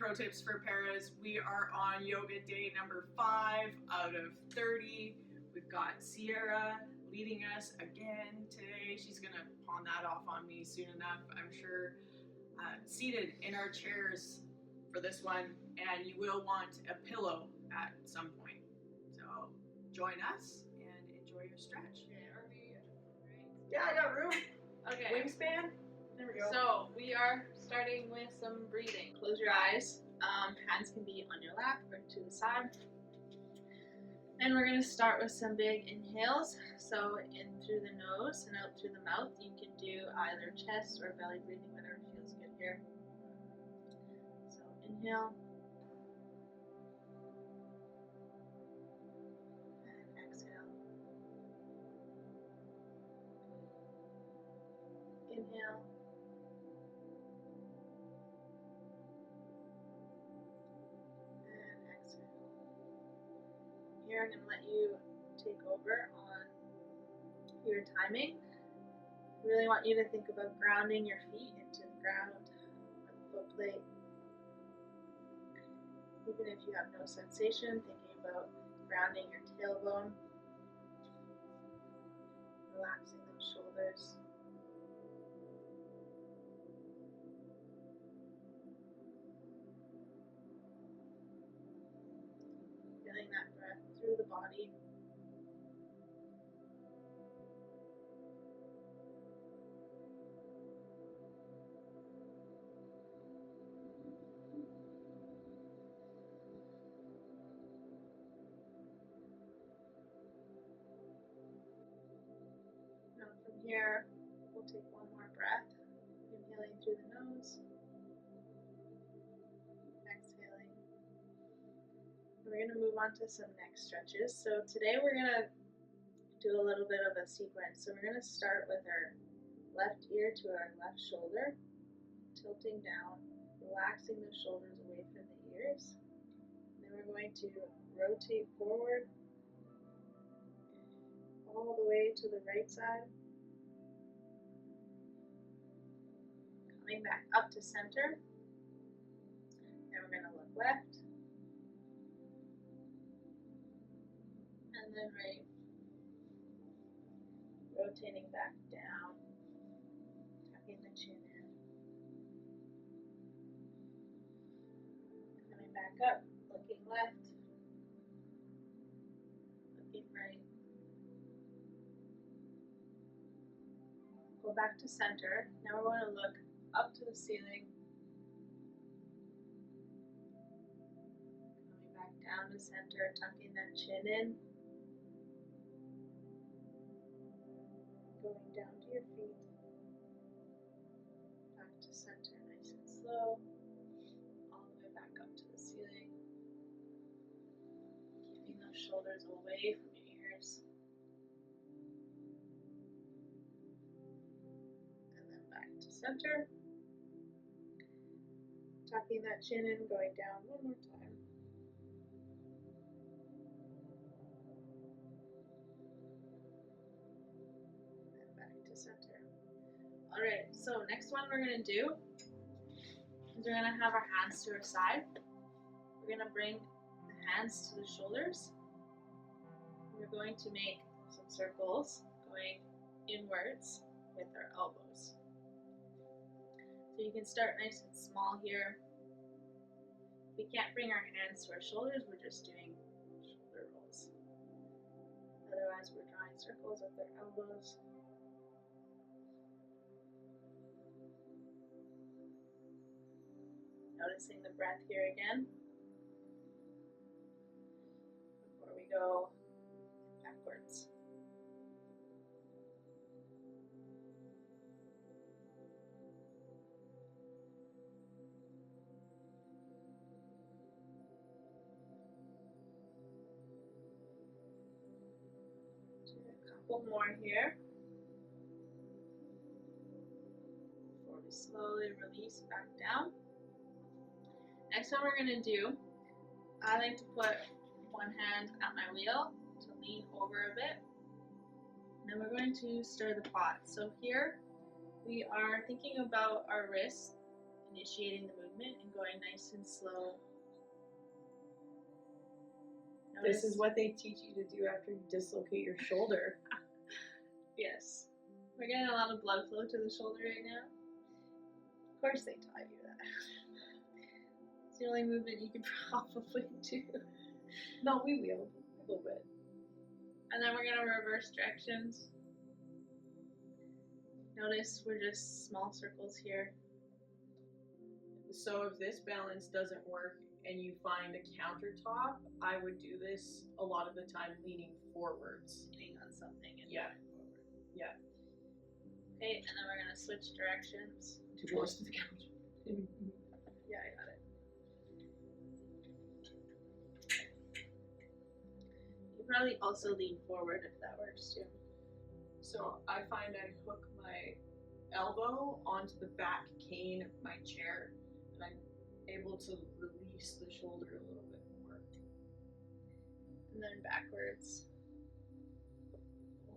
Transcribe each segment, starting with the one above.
pro tips for paras. We are on yoga day number 5 out of 30. We've got Sierra leading us again today. She's gonna pawn that off on me soon enough, I'm sure. Seated in our chairs for this one, and you will want a pillow at some point. So join us and enjoy your stretch. Okay, are we right? Yeah, I got room. Okay. Wingspan. There we go. So we are starting with some breathing. Close your eyes. Hands can be on your lap or to the side. And we're going to start with some big inhales. So in through the nose and out through the mouth. You can do either chest or belly breathing, whatever feels good here. So inhale. And exhale. Inhale. And exhale. Here I'm going to let you take over on your timing. I really want you to think about grounding your feet into the ground with the foot plate. Even if you have no sensation, thinking about grounding your tailbone, relaxing those shoulders. Feeling that breath through the body. Now from here, we'll take one more breath, inhaling through the nose, exhaling. We're going to move on to some neck stretches. So today we're going to do a little bit of a sequence. So we're going to start with our left ear to our left shoulder, tilting down, relaxing the shoulders away from the ears. Then we're going to rotate forward all the way to the right side. Coming back up to center. Then we're going to look left. And then right. Rotating back down. Tucking the chin in. Coming back up. Looking left. Looking right. Go back to center. Now we're going to look up to the ceiling. Coming back down to center, tucking that chin in. Going down to your feet. Back to center, nice and slow. All the way back up to the ceiling. Keeping those shoulders away from your ears. Center, tucking that chin in, going down one more time. And back to center. Alright, so next one we're going to do is we're going to have our hands to our side. We're going to bring the hands to the shoulders. We're going to make some circles going inwards with our elbows. So you can start nice and small here. We can't bring our hands to our shoulders, we're just doing shoulder rolls. Otherwise, we're drawing circles with our elbows. Noticing the breath here again. Before we go backwards. Couple more here before we slowly release back down. Next one we're going to do, I like to put one hand at my wheel to lean over a bit. And then we're going to stir the pot. So here we are thinking about our wrists initiating the movement. movement and going nice and slow. This is what they teach you to do after you dislocate your shoulder. Yes. We're getting a lot of blood flow to the shoulder right now. Of course they taught you that. It's the only movement you can probably do. No, we wheeled a little bit. And then we're going to reverse directions. Notice we're just small circles here. So if this balance doesn't work and you find a countertop, I would do this a lot of the time leaning forwards. Leaning on something and Yeah. moving forward. Yeah. Okay, and then we're going to switch directions. Too close to the couch. Yeah, I got it. You probably also lean forward if that works too. So I find I hook my elbow onto the back cane of my chair, and I'm able to release the shoulder a little bit more. And then backwards.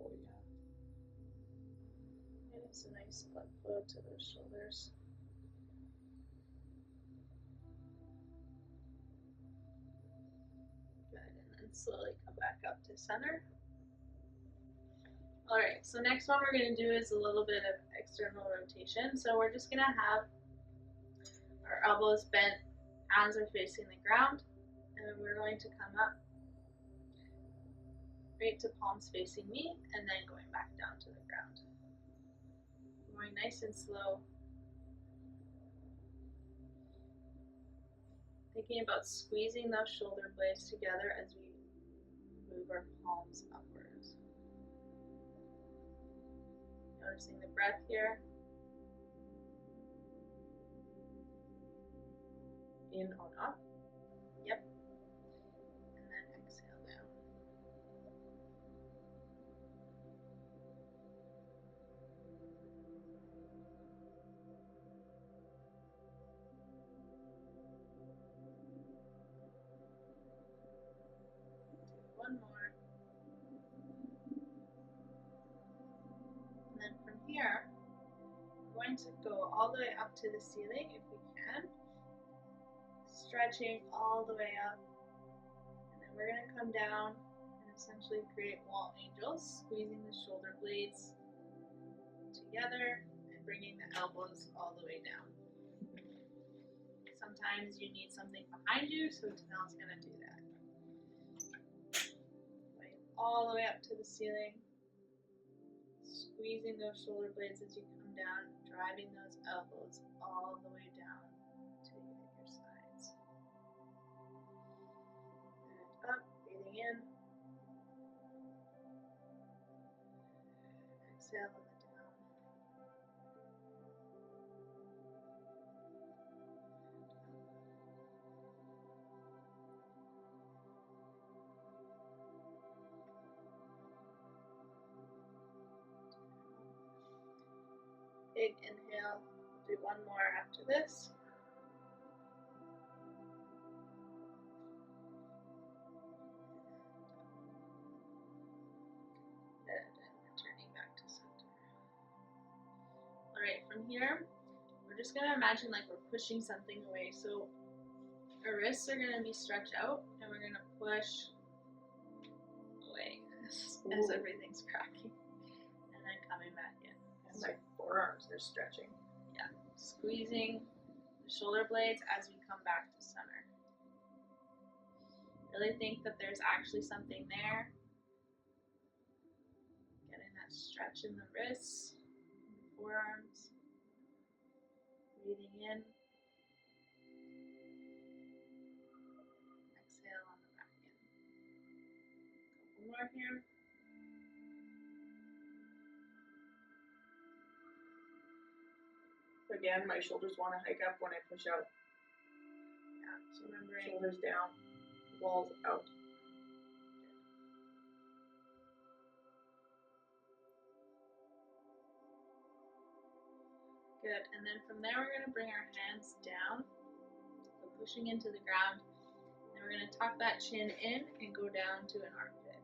Oh yeah. And it's a nice blood flow to those shoulders. Good, and then slowly come back up to center. Alright, so next one we're going to do is a little bit of external rotation. So we're just going to have our elbows bent, hands are facing the ground, and then we're going to come up right to palms facing me, and then going back down to the ground. Going nice and slow. Thinking about squeezing those shoulder blades together as we move our palms upwards. Noticing the breath here. In on up. Yep. And then exhale down. One more. And then from here, we're going to go all the way up to the ceiling if we can. Stretching all the way up. And then we're going to come down and essentially create wall angels, squeezing the shoulder blades together and bringing the elbows all the way down. Sometimes you need something behind you, so Tanelle's going to do that. Going all the way up to the ceiling, squeezing those shoulder blades as you come down, driving those elbows all the way down to your sides. And up, breathing in. Exhale on the down. Big inhale. Do one more after this. Good, and returning back to center. Alright, from here, we're just going to imagine like we're pushing something away. So our wrists are going to be stretched out, and we're going to push away as everything's cracking. And then coming back in. And my forearms are stretching. Yeah, squeezing the shoulder blades as we come back to center. Really think that there's actually something there. Getting that stretch in the wrists, in the forearms. Breathing in. Exhale on the back in. Couple more here. Again, my shoulders want to hike up when I push out. Yeah, so remembering. Shoulders down, walls out. Good, and then from there we're going to bring our hands down, so pushing into the ground, and we're going to tuck that chin in and go down to an armpit.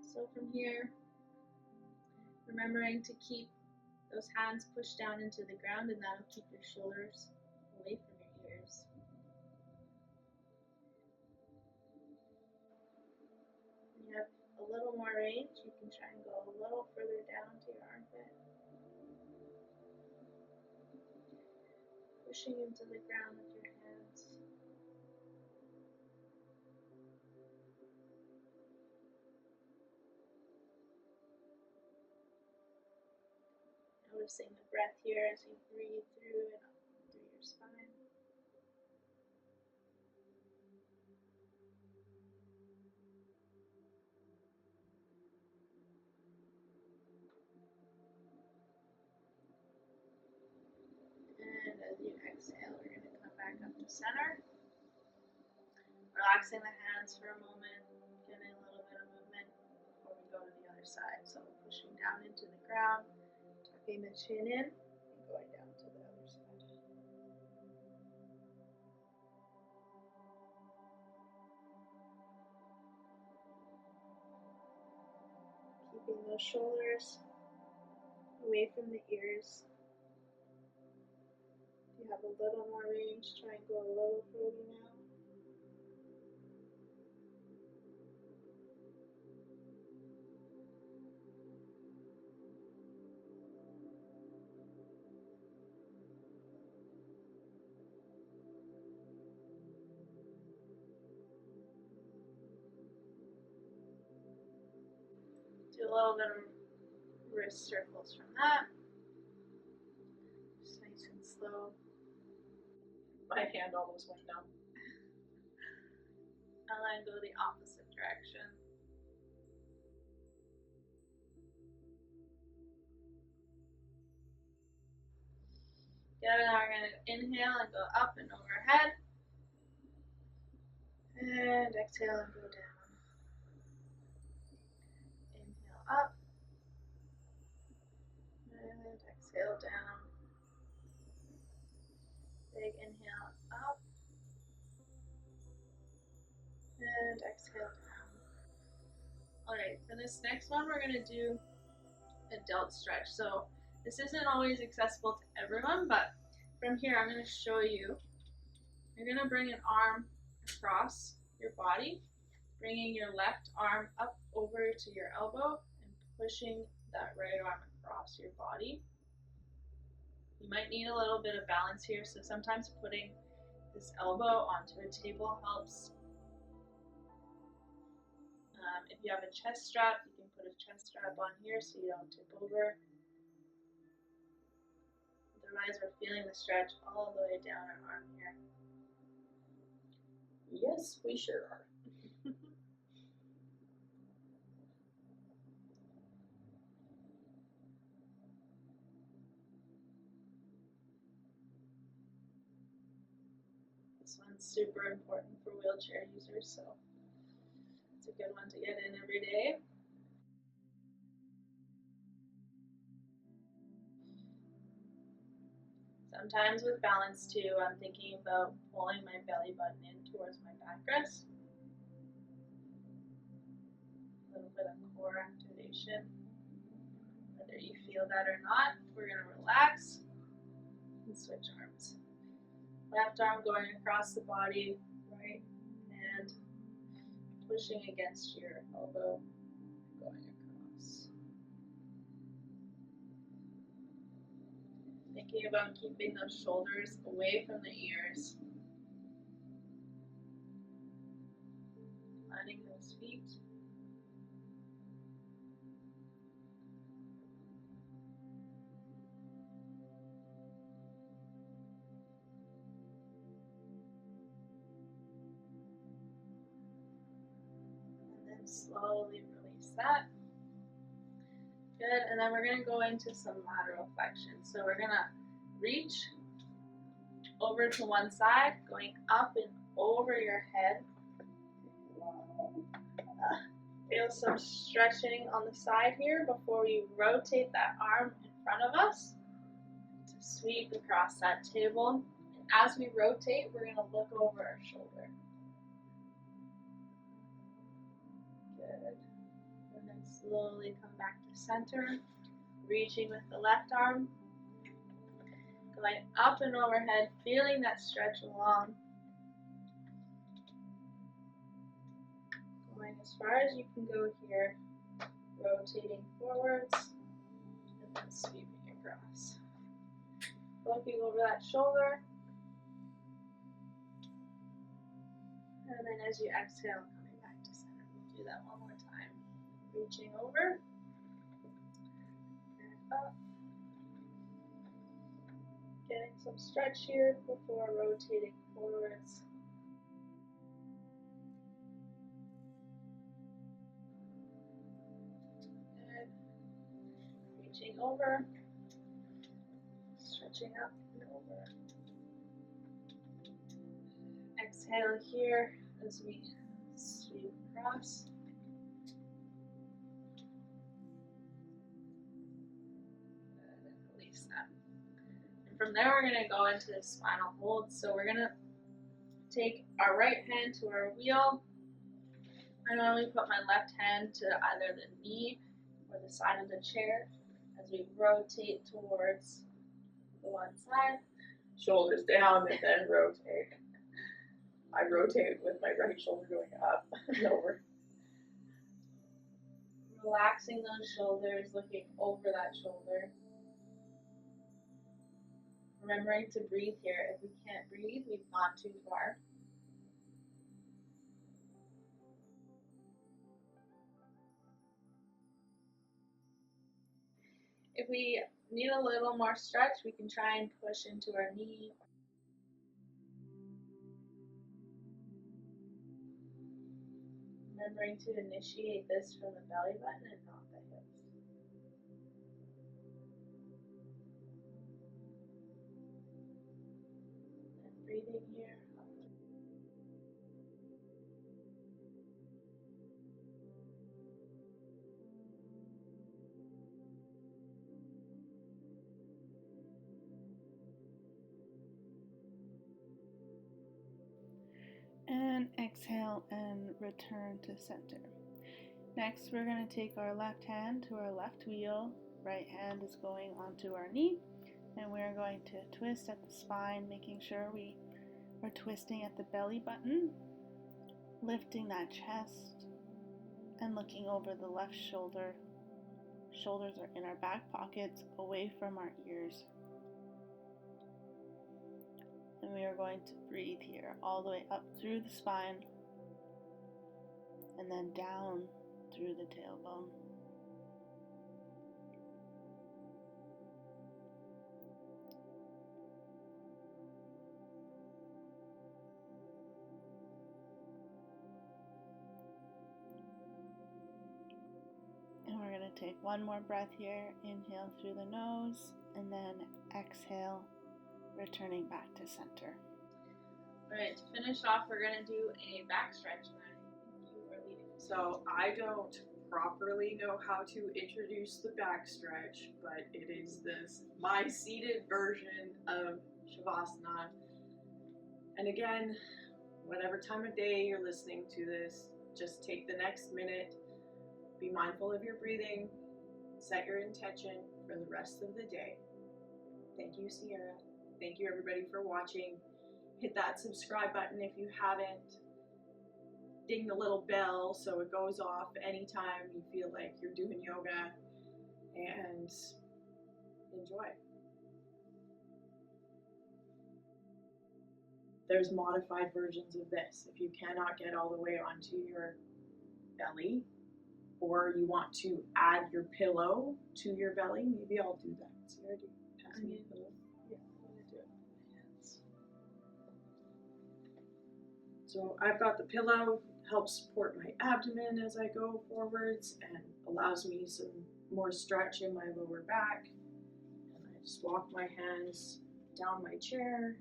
So from here, remembering to keep those hands push down into the ground, and that'll keep your shoulders away from your ears. When you have a little more range, you can try and go a little further down to your armpit. Pushing into the ground with your hands. Noticing the breath here as you breathe through and up through your spine. And as you exhale, we're going to come back up to center. Relaxing the hands for a moment, getting a little bit of movement before we go to the other side. So pushing down into the ground, tucking the chin in, and going down to the other side. Keeping those shoulders away from the ears. If you have a little more range, try and go a little further now. Do a little bit of wrist circles from that. Just nice and slow. My hand almost went down. And then go the opposite direction. Good, and now we're going to inhale and go up and overhead. And exhale and go down. Inhale up. And exhale down. Big inhale up. And exhale down. Alright, for this next one, we're going to do a delt stretch. So this isn't always accessible to everyone, but from here I'm going to show you. You're going to bring an arm across your body, bringing your left arm up over to your elbow and pushing that right arm across your body. You might need a little bit of balance here, so sometimes putting this elbow onto a table helps. If you have a chest strap, you can put a chest strap on here so you don't tip over. Otherwise, we're feeling the stretch all the way down our arm here. Yes, we sure are. This one's super important for wheelchair users, so it's a good one to get in every day. Sometimes with balance too, I'm thinking about pulling my belly button in towards my backrest. A little bit of core activation. Whether you feel that or not, we're going to relax and switch arms. Left arm going across the body, right hand pushing against your elbow, going across. Thinking about keeping those shoulders away from the ears. Planting those feet. And then slowly release that. Good, and then we're going to go into some lateral flexion. So we're going to reach over to one side, going up and over your head. Feel some stretching on the side here before we rotate that arm in front of us to sweep across that table. And as we rotate, we're going to look over our shoulder. Good. And then slowly come back to center. Reaching with the left arm, going up and overhead, feeling that stretch along. Going as far as you can go here, rotating forwards, and then sweeping across. Looking over that shoulder. And then as you exhale, coming back to center. We'll do that one more time. Reaching over, and up. Getting some stretch here before rotating forwards. Good. Reaching over, stretching up and over. Exhale here as we sweep across. And then release that. And from there, we're going to go into the spinal hold. So we're going to take our right hand to our wheel. I normally put my left hand to either the knee or the side of the chair as we rotate towards the one side. Shoulders down and then rotate. I rotate with my right shoulder going up and over. Relaxing those shoulders, looking over that shoulder. Remembering to breathe here. If we can't breathe, we've gone too far. If we need a little more stretch, we can try and push into our knee. Remembering to initiate this from the belly button and not the hips. And breathing here. And exhale and return to center. Next, we're going to take our left hand to our left wheel. Right hand is going onto our knee. And we're going to twist at the spine, making sure we are twisting at the belly button, lifting that chest, and looking over the left shoulder. Shoulders are in our back pockets, away from our ears. And we are going to breathe here all the way up through the spine and then down through the tailbone. And we're going to take one more breath here. Inhale through the nose and then exhale, returning back to center. Alright, to finish off, we're going to do a back stretch. You are leading. So I don't properly know how to introduce the back stretch, but it is my seated version of shavasana. And again, whatever time of day you're listening to this, just take the next minute, be mindful of your breathing, set your intention for the rest of the day. Thank you, Sierra. Thank you, everybody, for watching. Hit that subscribe button if you haven't. Ding the little bell so it goes off anytime you feel like you're doing yoga, and enjoy. There's modified versions of this. If you cannot get all the way onto your belly, or you want to add your pillow to your belly, maybe I'll do that. Sierra, do you pass me a pillow? Yeah, I'm gonna do it with my hands. So I've got the pillow, helps support my abdomen as I go forwards and allows me some more stretch in my lower back. And I just walk my hands down my chair.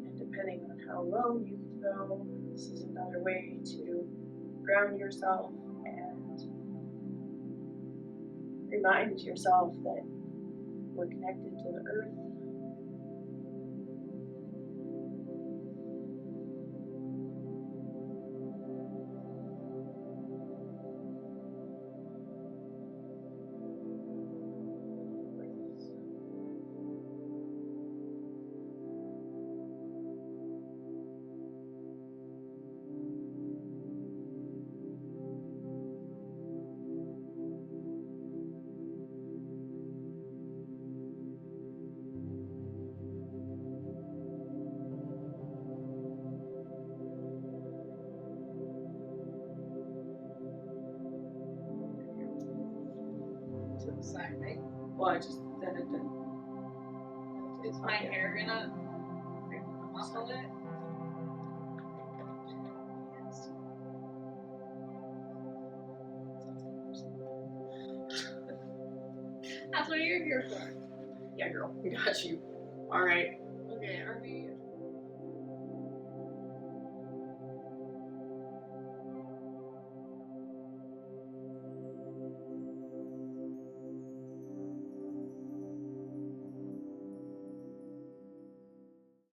And depending on how low you can go, this is another way to ground yourself and remind yourself that We're connected to the earth. To the side, right? Well, I just then it didn't. Is my hair gonna muscle it? Yes. That's what you're here for. Yeah, girl, we got you. All right. Okay, are we